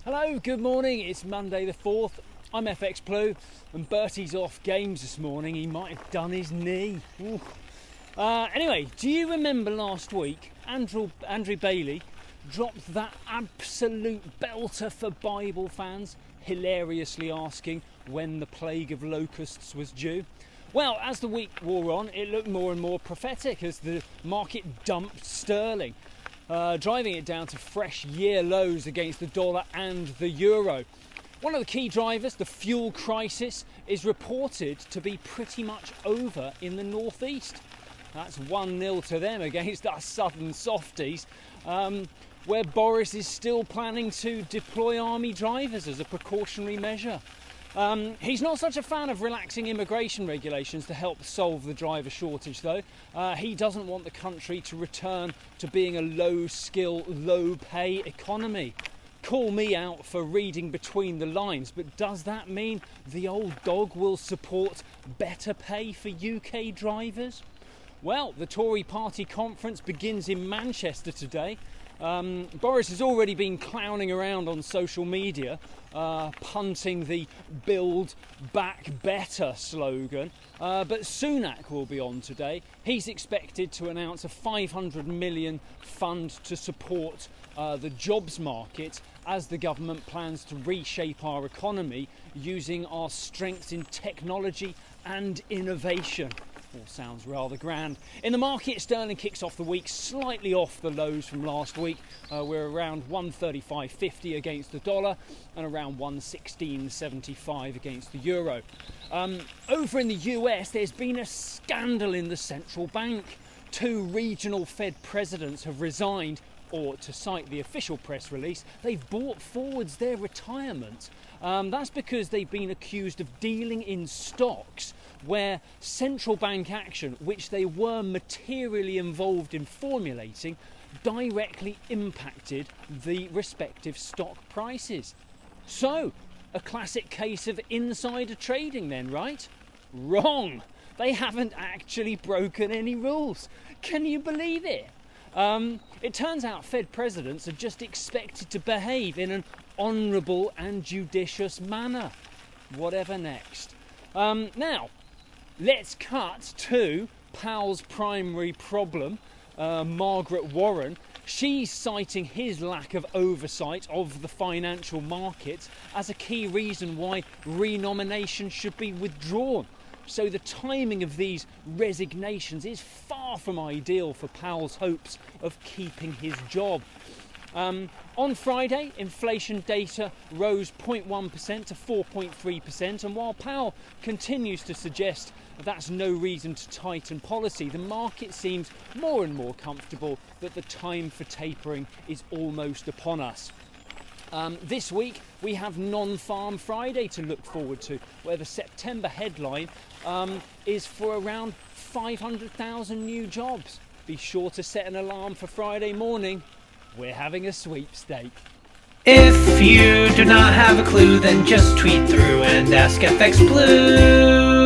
Hello, good morning. It's Monday the 4th. I'm FX Blue and Bertie's off games this morning. He might have done his knee. Anyway, do you remember last week Andrew Bailey dropped that absolute belter for Bible fans, hilariously asking when the plague of locusts was due? Well, as the week wore on, it looked more and more prophetic as the market dumped sterling, driving it down to fresh year lows against the dollar and the euro. One of the key drivers, the fuel crisis, is reported to be pretty much over in the northeast. That's 1-0 to them against us southern softies, where Boris is still planning to deploy army drivers as a precautionary measure. He's not such a fan of relaxing immigration regulations to help solve the driver shortage, though. He doesn't want the country to return to being a low-skill, low-pay economy. Call me out for reading between the lines, but does that mean the old dog will support better pay for UK drivers? Well, the Tory party conference begins in Manchester today. Boris has already been clowning around on social media, punting the Build Back Better slogan, but Sunak will be on today. He's expected to announce a 500 million fund to support the jobs market as the government plans to reshape our economy using our strengths in technology and innovation. All sounds rather grand. In the market, sterling kicks off the week slightly off the lows from last week. We're around 135.50 against the dollar and around 116.75 against the euro. Over in the US, there's been a scandal in the central bank. 2 regional Fed presidents have resigned, or to cite the official press release, they've brought forwards their retirement. That's because they've been accused of dealing in stocks where central bank action, which they were materially involved in formulating, directly impacted the respective stock prices. So, a classic case of insider trading then, right? Wrong! They haven't actually broken any rules. Can you believe it? It turns out Fed presidents are just expected to behave in an honourable and judicious manner. Whatever next. Now, let's cut to Powell's primary problem, Margaret Warren. She's citing his lack of oversight of the financial markets as a key reason why renomination should be withdrawn. So the timing of these resignations is far from ideal for Powell's hopes of keeping his job. On Friday, inflation data rose 0.1% to 4.3%, and while Powell continues to suggest that's no reason to tighten policy, the market seems more and more comfortable that the time for tapering is almost upon us. This week we have Non-Farm Friday to look forward to, where the September headline is for around 500,000 new jobs. Be sure to set an alarm for Friday morning. We're having a sweepstake. If you do not have a clue, then just tweet through and ask FX Blue.